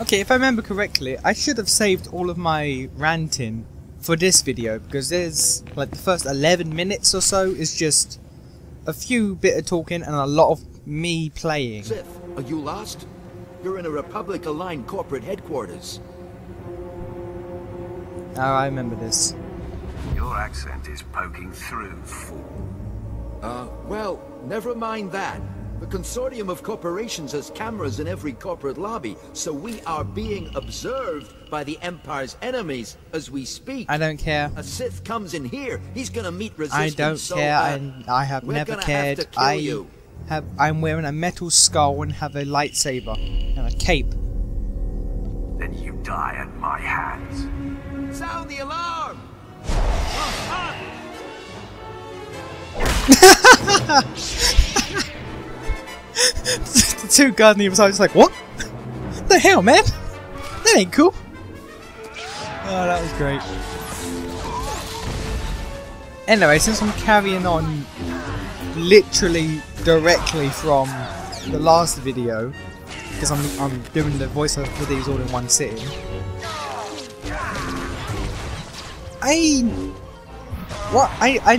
Okay, if I remember correctly, I should have saved all of my ranting for this video, because there's, like, the first 11 minutes or so is just a few bit of talking and a lot of me playing. Sith, are you lost? You're in a Republic-aligned corporate headquarters. Oh, I remember this. Your accent is poking through, fool. Well, never mind that. The consortium of corporations has cameras in every corporate lobby, so we are being observed by the Empire's enemies as we speak. I don't care. A Sith comes in here, he's gonna meet resistance. I don't care, and I have never cared. I'm wearing a metal skull and have a lightsaber and a cape. Then you die at my hands. Sound the alarm! The two guys on the other side was like, what? The hell, man? That ain't cool. Oh, that was great. Anyway, since I'm carrying on literally directly from the last video, because I'm doing the voiceover for these all in one sitting, I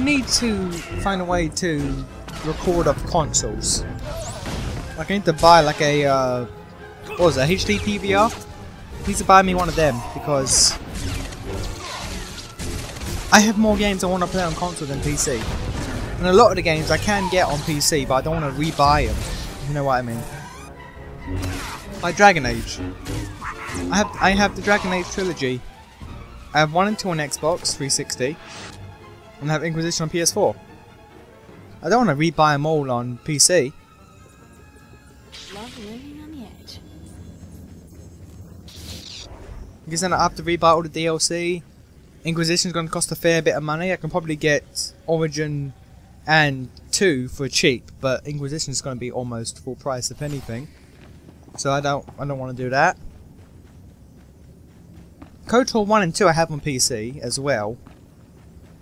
need to find a way to record off consoles. Like, I need to buy like a what was it, HD PVR? I need to buy me one of them because I have more games I want to play on console than PC. And a lot of the games I can get on PC, but I don't want to rebuy them. You know what I mean? Like Dragon Age. I have the Dragon Age trilogy. I have 1 and 2 on Xbox 360, and I have Inquisition on PS4. I don't want to rebuy them all on PC. Love living on the edge. Because then I have to rebuy all the DLC. Inquisition's going to cost a fair bit of money. I can probably get Origin and 2 for cheap, but Inquisition's going to be almost full price if anything. So I don't want to do that. KOTOR 1 and 2 I have on PC as well,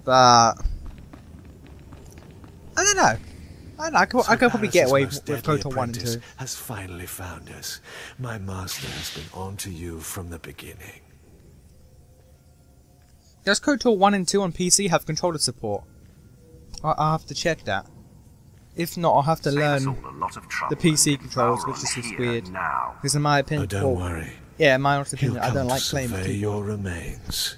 but I don't know. I could probably get away with KOTOR 1 and 2. Has finally found us. My master has been on to you from the beginning. Does KOTOR 1 and 2 on PC have controller support? I'll have to check that. If not, I'll have to learn the PC controls, which is just weird. Because in my opinion, don't worry. Yeah, in my honest opinion, I don't like playing with your remains.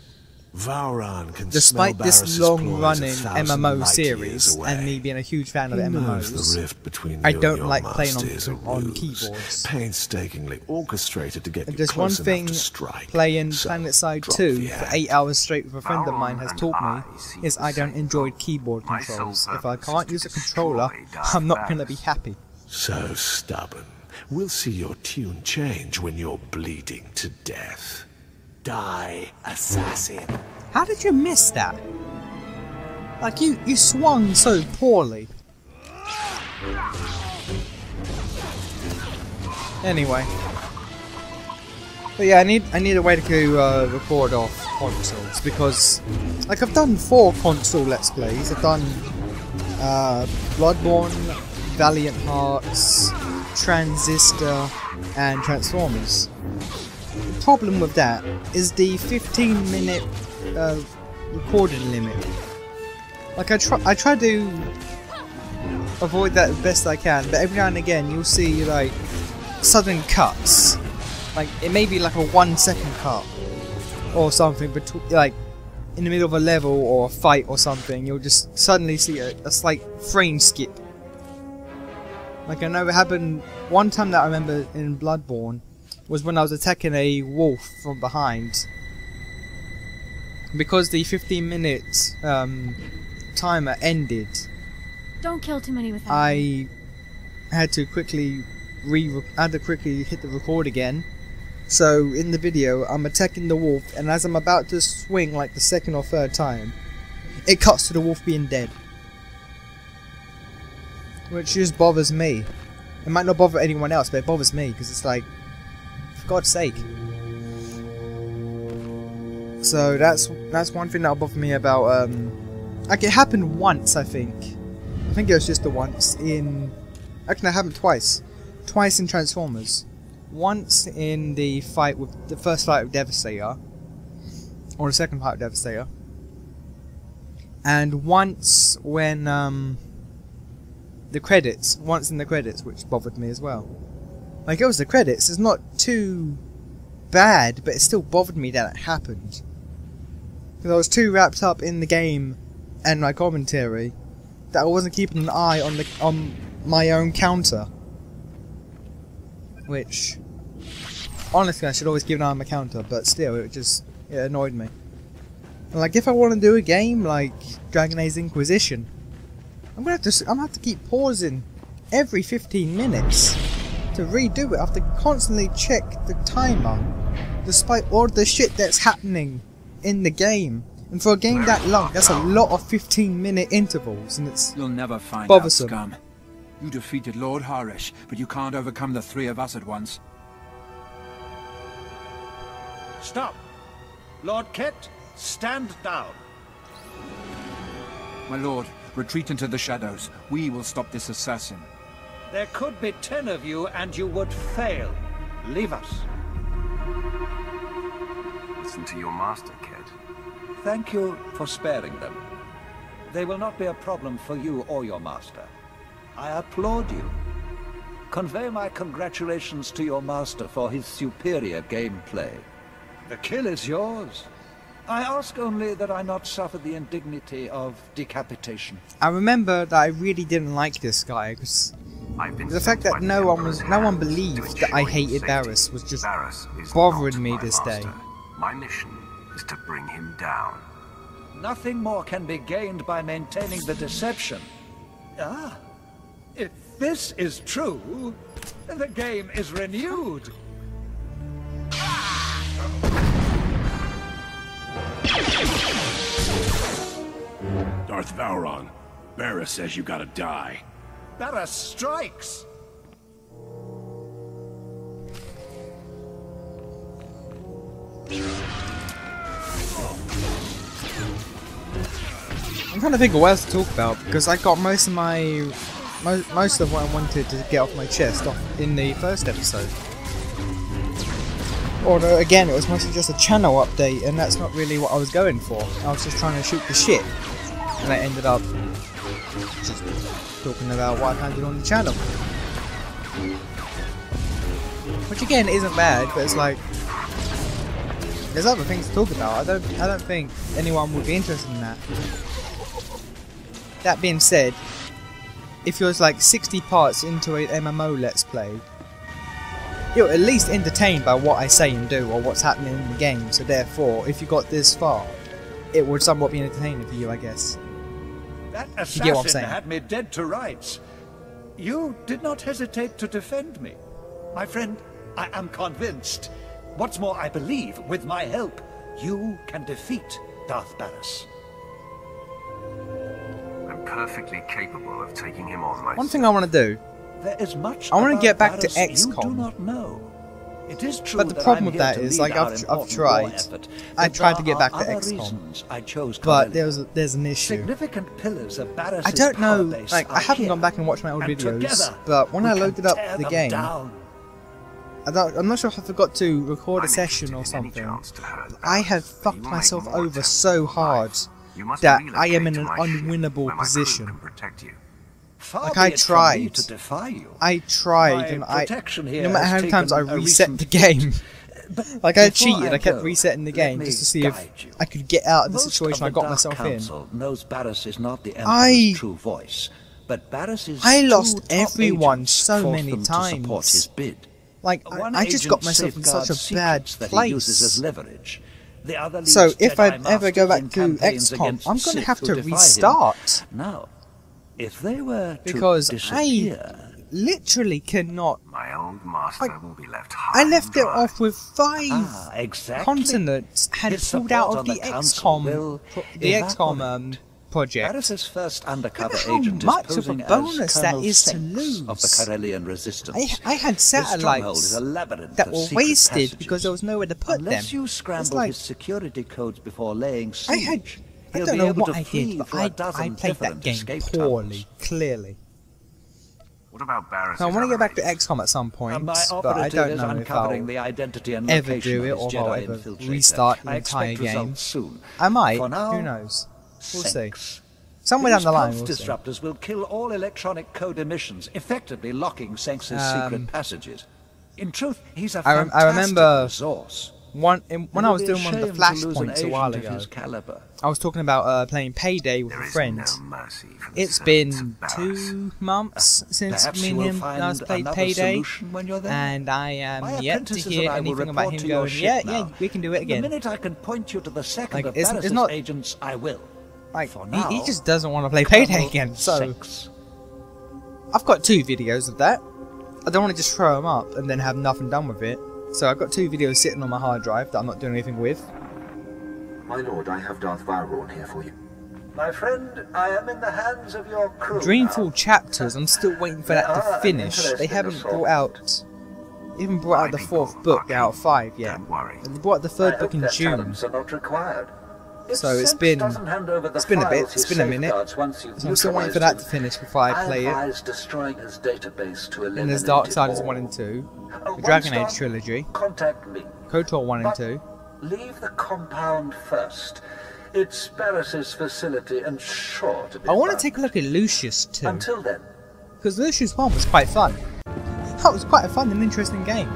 Vauran can despite this long-running MMO MMO series, and me being a huge fan of MMOs, I don't like playing on keyboards. Painstakingly orchestrated to get if there's one thing playing PlanetSide 2 for 8 hours straight with a friend of mine has taught me, is I don't enjoy keyboard controls. If I can't use a controller, I'm not going to be happy. So stubborn. We'll see your tune change when you're bleeding to death. Die, assassin. How did you miss that? Like, you swung so poorly. Anyway. But yeah, I need a way to record off consoles, because like I've done 4 console Let's Plays. I've done Bloodborne, Valiant Hearts, Transistor, and Transformers. The problem with that is the 15-minute recording limit. Like I try to avoid that as best I can, but every now and again you'll see like sudden cuts. Like it may be like a 1-second cut or something, but like in the middle of a level or a fight or something, you'll just suddenly see a slight frame skip. Like I know it happened one time that I remember in Bloodborne was when I was attacking a wolf from behind. Because the 15-minute timer ended, Don't kill too many without I had to quickly hit the record again. So in the video, I'm attacking the wolf, and as I'm about to swing like the 2nd or 3rd time, it cuts to the wolf being dead. Which just bothers me. It might not bother anyone else, but it bothers me, because it's like, for God's sake. So that's one thing that'll bother me about, like it happened once, I think. I think it was just the once in, actually it happened twice. Twice in Transformers. once in the fight with the first fight with Devastator, or the second fight with Devastator, and once when the credits, once in the credits, which bothered me as well. Like, it was the credits, it's not too bad, but it still bothered me that it happened. Because I was too wrapped up in the game and my commentary that I wasn't keeping an eye on my own counter. Which, honestly, I should always keep an eye on my counter, but still, it annoyed me. And like, if I want to do a game like Dragon Age Inquisition, I'm gonna have to keep pausing every 15 minutes to redo it. I have to constantly check the timer, despite all the shit that's happening in the game. And for a game that long, that's a lot of 15-minute intervals, and it's You'll never find bothersome. out, scum. You defeated Lord Harish, but you can't overcome the three of us at once. Stop! Lord Ket, stand down. My lord, retreat into the shadows. We will stop this assassin. There could be 10 of you and you would fail. Leave us. Listen to your master, Ket. Thank you for sparing them. They will not be a problem for you or your master. I applaud you. Convey my congratulations to your master for his superior gameplay. The kill is yours. I ask only that I not suffer the indignity of decapitation. I remember that I really didn't like this guy, because the fact that no one believed that I hated Barris was just bothering me this day. My mission is to bring him down. Nothing more can be gained by maintaining the deception. Ah, if this is true, the game is renewed. Darth Vowron, Barris says you gotta die. Barris strikes! I'm trying to think of what else to talk about, because I got most of what I wanted to get off my chest in the first episode. Although again, it was mostly just a channel update, and that's not really what I was going for. I was just trying to shoot the shit, and I ended up just talking about what I can do on the channel. Which again isn't bad, but it's like there's other things to talk about. I don't think anyone would be interested in that. That being said, if you're like 60 parts into an MMO Let's Play, you're at least entertained by what I say and do, or what's happening in the game, so therefore, if you got this far, it would somewhat be entertaining for you, I guess. That You get what I'm assassin saying? had me dead to rights. You did not hesitate to defend me. My friend, I am convinced. What's more, I believe, with my help, you can defeat Darth Barris. I'm perfectly capable of taking him on myself. One thing I want to do, There is much I want to about get back to Barris you do XCOM. not know. It is true But the that problem I'm with here that to is, lead like, our I've important tried. war effort, I but tried to there get back are to other XCOM, reasons I chose but Corellia. there's an issue. Significant pillars of Barris's I don't know, power base like, I are haven't here, gone back and watched my old and videos, together but when we I can loaded up tear the them game, down. I'm not sure if I forgot to record a I'm session or interested in any something. chance to hurt I Barris, have but fucked you will myself make more over attempts so in hard life. You must that I am relocate in to an my ship, unwinnable where my crew position. can protect you. Far Like, be I it from me tried. to defy you. I tried, My and protection here no matter how has many times I taken a reset recent the game, But like I before cheated, I kept go, resetting the let game me just to see if guide you. I could get out of the Most situation of I the got Dark myself in. Council knows Barris is not the I- Emperor's true voice, but Barris's I two lost top everyone agents so forced many them to support times. his bid. Like, One I just agent got myself in safeguards such a bad secrets that he uses as place. leverage. The other So leads if I Jedi ever go masters back in to campaigns XCOM, against I'm going to Sith have who to defy him. restart. Now, if they were to Because disappear, I literally cannot. My old master Like, will be left high I left it and dry. off with 5 exactly. continents had His pulled support out of on the the council will XCOM project. Barris's first undercover Look at how agent much is of a posing bonus as that Colonel is to Sykes lose. of the Corellian resistance. I had His stronghold satellites is a labyrinth that of were secret wasted passages. because there was nowhere to put Unless them. you It's scramble like, his security codes before laying I siege, had. I he'll don't be know able what to I flee did, but through a dozen I played that different game escape poorly, tunnels. clearly. What about Barris's So I want to other get back to agents? XCOM at some point, My but I operative don't is know if uncovering I'll the identity and ever location do it of or his if I'll Jedi ever infiltrator. restart the I entire expect game. results soon. I might, For now, who knows. We'll see. Sex. Somewhere down These the line, pulse we'll see. disruptors will kill all electronic code emissions, effectively locking Senx's secret passages. In truth, he's a fantastic I remember resource. when It I was would be doing one of the a shame to lose an flashpoints a while agent of ago, his caliber. I was talking about playing Payday with There a is friend. no mercy for the It's servants been of Barris. 2 months since Perhaps me you and will him find last played another Payday, solution when you're there. and I My am yet to apprentices hear and I will anything about report him to your going, ship yeah, now. we can do it The again. minute I can point you to the second Like, of it's Barris's not- agents, I will. Like, For he now, just doesn't want to play Payday Colonel again, so Sex. I've got 2 videos of that. I don't want to just throw them up and then have nothing done with it. So I've got 2 videos sitting on my hard drive that I'm not doing anything with. My lord, I have Darth Vowrawn here for you. My friend, I am in the hands of your crew. Dreamfall now. chapters, I'm still waiting for that to finish. They haven't brought out the 4th book out of 5 yet. Don't worry. And they brought out the 3rd book in June. Talents are not required. If So it's Senx been- doesn't hand over the it's been a bit, files it's he been a minute. safeguards once you've So I'm still waiting for neutralized that to him, finish before I play it. advise destroying his database to eliminate And there's Darksiders it all. 1 and 2, the Once Dragon done, Age trilogy, Contact me. KOTOR 1 and But 2. leave the compound first. It's Barris's facility and sure to be I want to fun. take a look at Lucius 2, Until then, because Lucius 1 was quite fun. That was quite a fun and interesting game.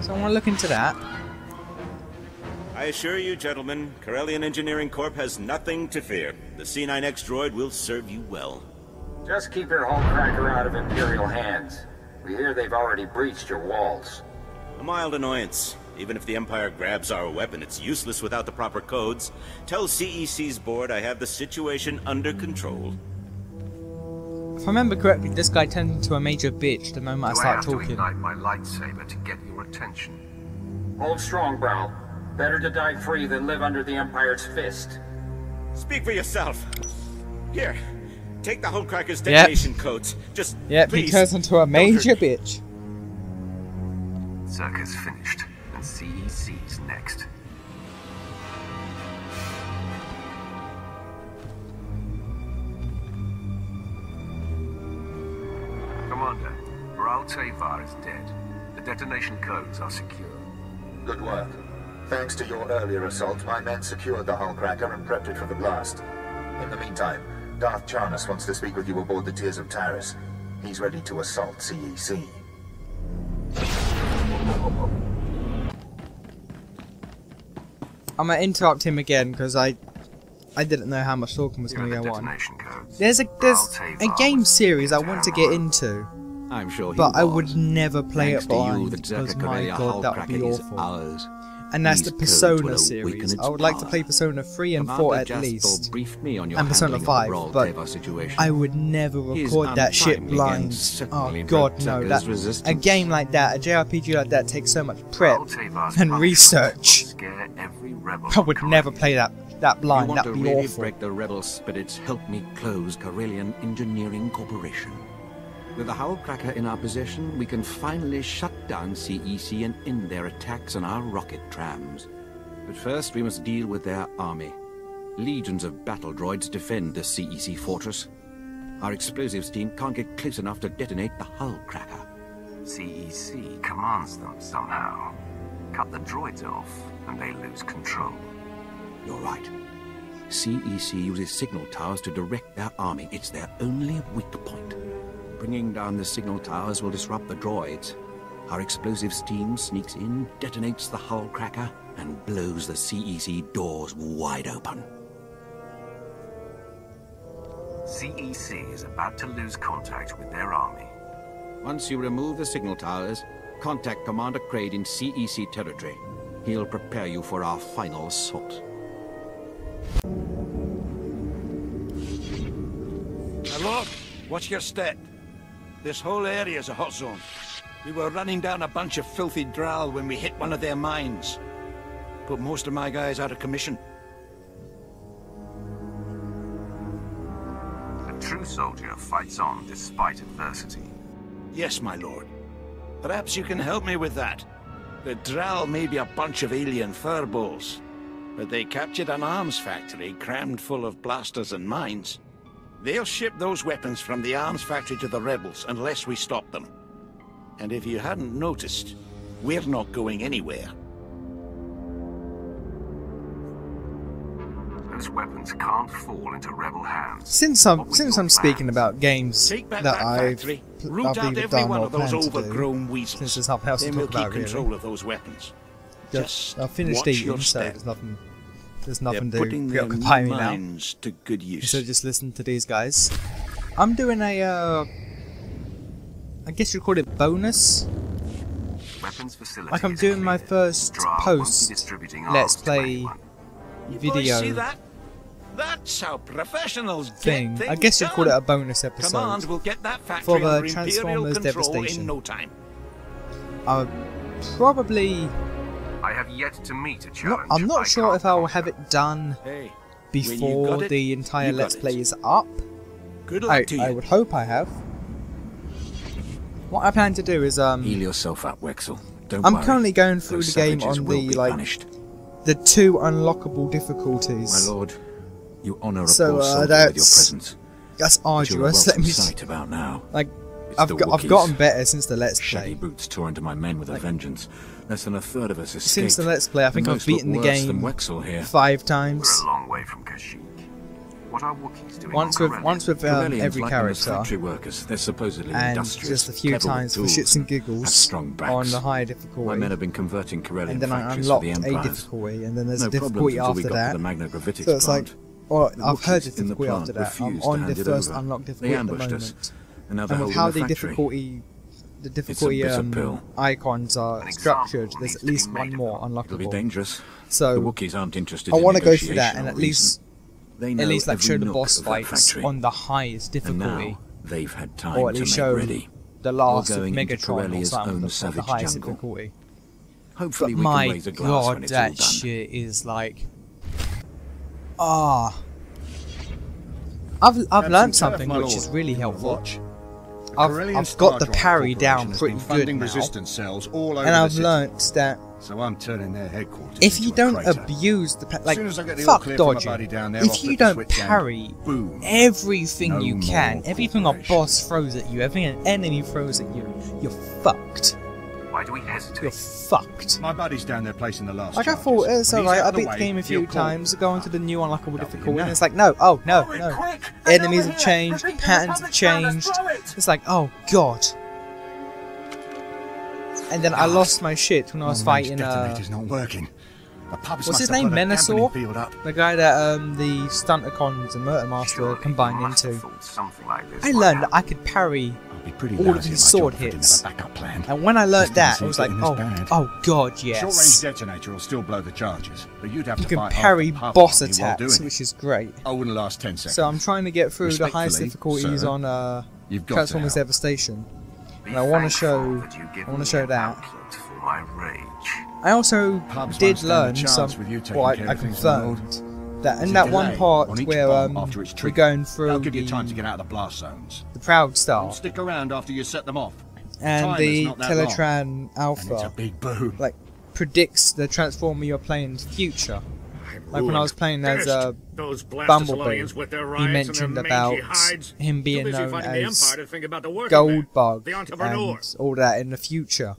So I want to look into that. I assure you, gentlemen, Corellian Engineering Corp has nothing to fear. The C9X droid will serve you well. Just keep your homecracker out of Imperial hands. We hear they've already breached your walls. A mild annoyance. Even if the Empire grabs our weapon, it's useless without the proper codes. Tell CEC's board I have the situation under control. If I remember correctly, this guy turned into a major bitch the moment I Do I start have to talking. ignite my lightsaber to get your attention? Hold strong, Brow. Better to die free than live under the Empire's fist. Speak for yourself. Here, take the Homecracker's detonation codes. Just Yep, he please, turns into a don't major hurt me. bitch. Circus finished, and CEC's next. Commander, Baral Tevar is dead. The detonation codes are secure. Good work. Thanks to your earlier assault, my men secured the hull cracker and prepped it for the blast. In the meantime, Darth Charnas wants to speak with you aboard the Tears of Taris. He's ready to assault CEC. I'm gonna interrupt him again because I didn't know how much talking was Here are gonna the go on. detonation codes. There's a Baral Tevar game was series I to want to hammer get on. into, I'm sure he but I was. would never play Thanks it to you, blind the because Zerka my Corellia god, that would be Hullcracker is awful. ours. And that's These the codes will Persona awaken series. its I would like to power. play Persona 3 and Commander 4 at Jasper least, briefed me on your and Persona handling of the 5, Baral but Tevar situation. I would never His record that shit untimely blind. end Oh certainly god, broke no. Zerka's That, a resistance. game like that, a JRPG like that takes so much prep Baral Tevar's and punishment research. will scare every rebel I would from never Corellia. play that You blind, want to that'd be really awful. break the rebel spirits, help me close Corellian Engineering Corporation. With the Hullcracker in our possession, we can finally shut down CEC and end their attacks on our rocket trams. But first, we must deal with their army. Legions of battle droids defend the CEC fortress. Our explosives team can't get close enough to detonate the Hullcracker. CEC commands them somehow. Cut the droids off, and they lose control. You're right. CEC uses signal towers to direct their army. It's their only weak point. Bringing down the signal towers will disrupt the droids. Our explosives team sneaks in, detonates the Hullcracker, and blows the CEC doors wide open. CEC is about to lose contact with their army. Once you remove the signal towers, contact Commander Kraid in CEC territory. He'll prepare you for our final assault. Now, Lord, watch your step. This whole area is a hot zone. We were running down a bunch of filthy drow when we hit one of their mines. Put most of my guys out of commission. A true soldier fights on despite adversity. Yes, my lord. Perhaps you can help me with that. The drow may be a bunch of alien furballs, but they captured an arms factory crammed full of blasters and mines. They'll ship those weapons from the arms factory to the rebels unless we stop them. And if you hadn't noticed, we're not going anywhere. Those weapons can't fall into rebel hands. Since I'm speaking about games Take back that that I've factory, root out either every done one or of those planned to do, overgrown weasels. since there's nothing else to Then we'll talk keep about, really. control of those weapons. Just I've finished watch eating, your so step. there's nothing They're to putting their preoccupy me now. minds to good use. So just listen to these guys. I'm doing a, I guess you call it bonus. Weapons facilities Like I'm doing my first post Let's Play You boys video see that? That's how professionals thing. get things I guess you'd call it done. a bonus episode Command will get that factory for the under Imperial Transformers control Devastation. in no time. Probably. I have yet to meet a No, challenge. I'm I not sure can't if I'll conquer. have it done Hey, before got it, the entire you got Let's it. Play is up. Good luck to you. I would hope I have. What I plan to do is Heal yourself up, Wexel. Don't I'm worry. currently going through Those the game savages on will the be like punished. the 2 unlockable difficulties. My lord, you honour a So, poor soldier with your that's- presence. That's But you're a arduous. Let welcome me sight about now. like It's I've the gotten Wookiees. better since the Let's Shaggy Play. boots tore into my men with a vengeance. Less than a third of us escaped. Since the Let's Play, I think And I've most look beaten the worse than game Wexel here. 5 We're times. a long way from Kashyyyk. What are Wookiees doing Once on with Corellia? Corellians every like them as character, factory workers. They're supposedly and industrious, just a few clever with times for tools, shits and have giggles strong backs. on the high My difficulty. men have been converting Corellian And then I factories for unlocked the a empires. difficulty, and then there's No a difficulty problems until we after got to that. the Magnogravitics So it's like, plant. well, The I've heard Wookiees the in the difficulty plant after that. I'm refused to on the hand it first over. unlocked They difficulty at the ambushed us, moment. and now they're And with holding how the the factory. difficulty bitter pill. icons are An structured, example there's needs at to be least made one of more them. It'll be unlockable. dangerous. So The Wookiees aren't interested I in want to go through that negotiation and or at least reason. They know like every show the nook boss of that fights factory. on the highest And difficulty, now they've had time or at to least make show ready. the last of going into Megatron or Corellia's something own of the savage highest jungle. difficulty. Hopefully But we can my raise a glass when god, it's all that done. shit is like, I've learned something which is really helpful. I've got the parry down pretty good now, resistance cells all over and I've the city. learnt that So I'm turning their headquarters if you into a don't crater. abuse the As soon as I get the all fuck clear from my dodging, buddy down there, if I'll you flip the don't switch and parry boom. everything No you more can, everything a cooperation. boss throws at you, everything an enemy throws at you, you're fucked. Why do we hesitate? You're fucked. My buddy's down there placing the last Like I charges. thought, it's When he's alright, out I of the beat the way, game a few he'll call. times, go into the new unlockable That'll be difficulty, and enough. it's like, no, enemies have changed, patterns have changed, it's like, oh god. And then I lost my shit when I was fighting, detonator's not working. The pubs what's must his have name, got a dampening Menasor? field up. The guy that the Stunticons and Murder Master Surely combined you must have into. thought something like this I might learned that happen. I could parry I'll be pretty all of lousy his at my sword job if I didn't hits. have a backup plan. And when I learnt This that, I was doesn't like, seem this oh bad. god, Short-range yes. detonator will still blow the charges, but you'd have You to can fight parry half boss the army while attacks, doing it. which is great. I wouldn't last 10 seconds. So I'm trying to get through the highest Respectfully, difficulties sir, on you've got to Transformers help. Devastation. Be And I want to thankful show, that you've I given want to me show an that. outlet for my rage. I also Pubs did won't stand a learn chance some. with you taking Well, care I of things, my lord. confirmed that in There's a that one delay part on each where bomb after it's we're triggered. going through That'll give you time to the get out of the blast zones. Proud Star Don't stick around after you set them off. and Time the is not that Teletran And it's a Alpha, big boom. like predicts the Transformer you're playing's future. Like when I was playing as those Bumblebee, with their he riots and mentioned their about mangy hides. him being Too busy known fighting the as Empire to think about the working Goldbug man, the entrepreneur. and all that in the future.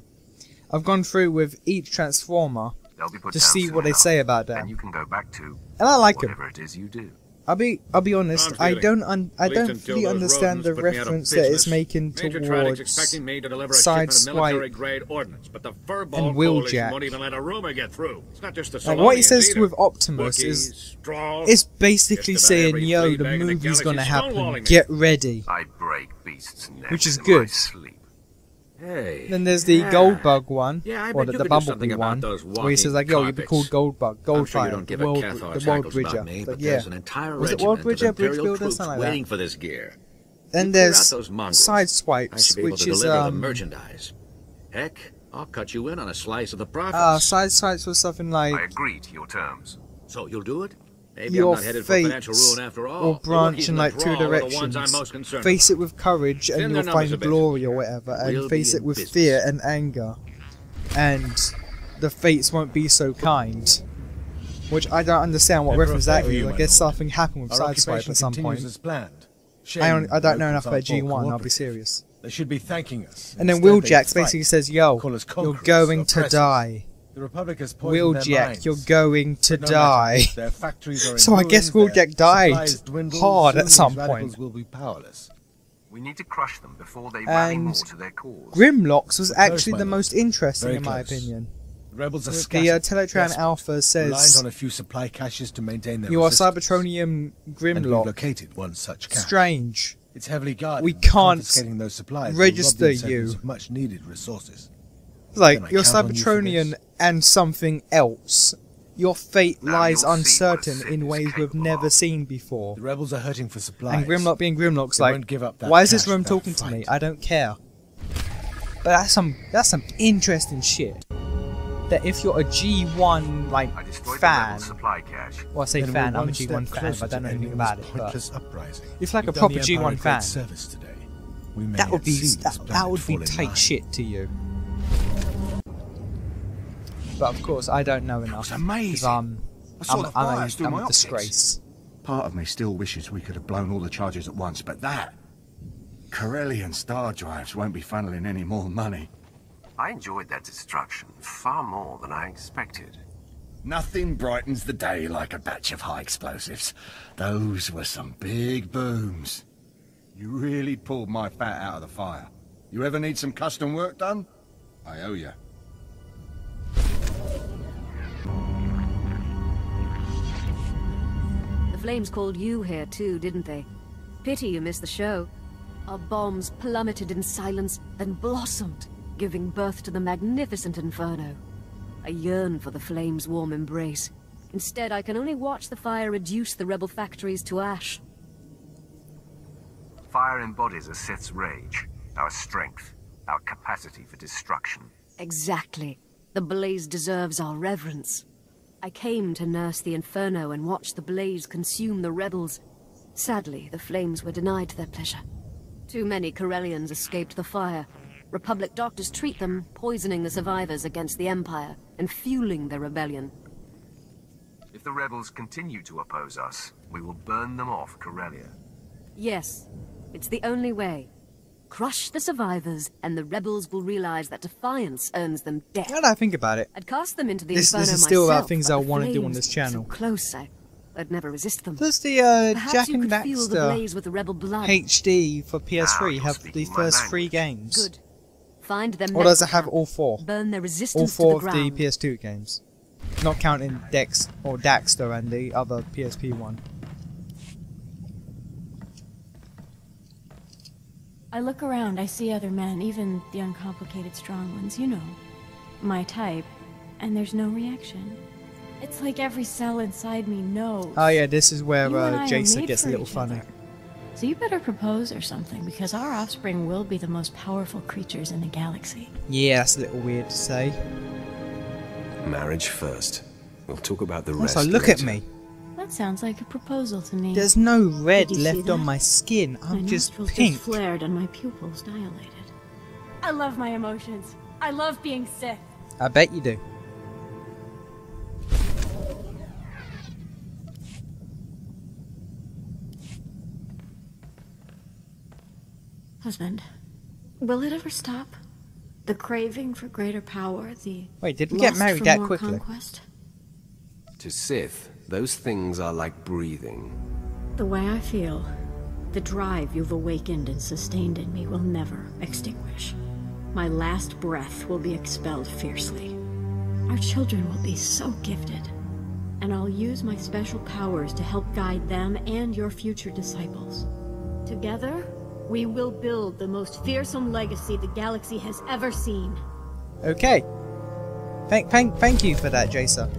I've gone through with each Transformer They'll be put to down see soon what they enough, say about and them, you can go back to and I like them. whatever it is you do. I'll be honest. I'm I feeling. don't At least fully until those understand the rodents put me out of reference that it's business. making Major Tritic's towards expecting me to deliver a Side shipment of military Swipe grade ordnance, but the Furball and Coalition Wheeljack. won't even let a rumor get through. It's not just the Like what he Solonians says either. with Optimus is, it's basically Just about saying, every yo, flea the bag in the movie's galaxy's gonna happen, stonewalling me. get ready. I break beasts' necks Which is in good. my sleep. Hey. Then there's the Goldbug one, Yeah, I or bet you the could do something Bumblebee about one, those where he says walking like, yo, you'd be called carpets. Goldbug, I'm sure you Goldfire, don't give the a World, cat's the arse World hackles Bridger. about me, Like, but yeah. there's an entire Was it regiment World of Bridger, Bridge Imperial Builder, troops something like waiting that? for this gear. Then You clear out there's those mongrels. Side I Swipes, should be able which to is deliver the merchandise. Heck, I'll cut you in on a slice of the profits. Side Swipes was something like I agree to your terms. So you'll do it? Maybe your I'm not headed for financial fates ruin after all. will The branch Wookiees in and the like two Thrall are the directions. ones I'm most concerned Face about. it with courage and Thin you'll their numbers a find bit. glory or whatever, and We'll face be it in with business. fear and anger, and the fates won't be so kind. Which I don't understand what Emperor reference that favour is. you, I my guess lord. something happened with Our Sideswipe occupation at some continues point. as planned. I don't know enough about G1, I'll be serious. They should be thanking us. And then Wheeljack basically says, yo, you're going to die. The Republic has poisoned their Wheeljack, minds. you're going to No die. matter, their factories are in So I guess ruins, their Wheeljack died supplies dwindle, hard soon at some these radicals point. will be powerless. We need to crush them before they rally more And to their cause. Grimlocks was We're close, actually my the lord. most interesting Very in my close. opinion. The rebels are The scattered, Teletran desperate, Alpha reliant says, on a few supply caches to maintain their you are resistance. Cybertronium And we've Grimlock. located one such cache. Strange. It's heavily guarded. We and can't confiscating those supplies will rob the register Insurgents you. of much needed resources. Like, Can I you're count on you for Cybertronian this? and something else. Your fate Now lies you'll see what uncertain Sith in is ways we've capable never of. seen before. The rebels are hurting for supplies. And Grimlock being Grimlock's They like, won't give up that why is this cache room without talking to me? fight. I don't care. But that's some interesting shit. That if you're a G1 like I destroyed the fan, rebel supply cache. well I say Then fan, we're I'm a one G1 step fan, but I closer don't know to anything ending about this it. But pointless uprising. if like a You've done proper the Empire G1 a great fan, service today. We may that would yet be see this that planet would be fall in tight line. shit to you. But of course I don't know enough. amazing. 'Cause I'm a disgrace. Part of me still wishes we could have blown all the charges at once, but that... Corellian star drives won't be funneling any more money. I enjoyed that destruction far more than I expected. Nothing brightens the day like a batch of high explosives. Those were some big booms. You really pulled my fat out of the fire. You ever need some custom work done? I owe you. The flames called you here too, didn't they? Pity you missed the show. Our bombs plummeted in silence, then blossomed, giving birth to the magnificent inferno. I yearn for the flames' warm embrace. Instead, I can only watch the fire reduce the rebel factories to ash. Fire embodies a Sith's rage, our strength, our capacity for destruction. Exactly. The blaze deserves our reverence. I came to nurse the inferno and watch the blaze consume the rebels. Sadly, the flames were denied their pleasure. Too many Corellians escaped the fire. Republic doctors treat them, poisoning the survivors against the Empire and fueling their rebellion. If the rebels continue to oppose us, we will burn them off Corellia. Yes, it's the only way. Crush the survivors, and the rebels will realize that defiance earns them death. Now that I think about it, I'd cast them into the this inferno is still about myself, things but I the want to do on flames this channel. so close, I'd never resist them. Does the Perhaps Jack you and could feel the Daxter blaze with the rebel blood. HD for PS3 you're have speaking the my first language. 3 games? Good. Find them. Or does it have all 4? Burn their All resistance 4 to the of the ground. PS2 games. Not counting Dex or Daxter and the other PSP one. I look around, I see other men, even the uncomplicated strong ones, you know. My type. And there's no reaction. It's like every cell inside me knows. Oh yeah, this is where You and I are Jason made gets a for little each funny. other. So you better propose or something, because our offspring will be the most powerful creatures in the galaxy. Yeah, that's a little weird to say. Marriage first. We'll talk about the Also, rest look at later. me. That sounds like a proposal to me. There's no red Did you see left on that? my skin. My I'm just nostrils pink. flared and my pupils dilated. I love my emotions. I love being Sith. I bet you do. Husband, will it ever stop? The craving for greater power, the Wait, did we get lust married for that more quickly? Conquest? To Sith, those things are like breathing. The way I feel, the drive you've awakened and sustained in me will never extinguish. My last breath will be expelled fiercely. Our children will be so gifted, and I'll use my special powers to help guide them and your future disciples. Together, we will build the most fearsome legacy the galaxy has ever seen. Okay. Thank you for that, Jason.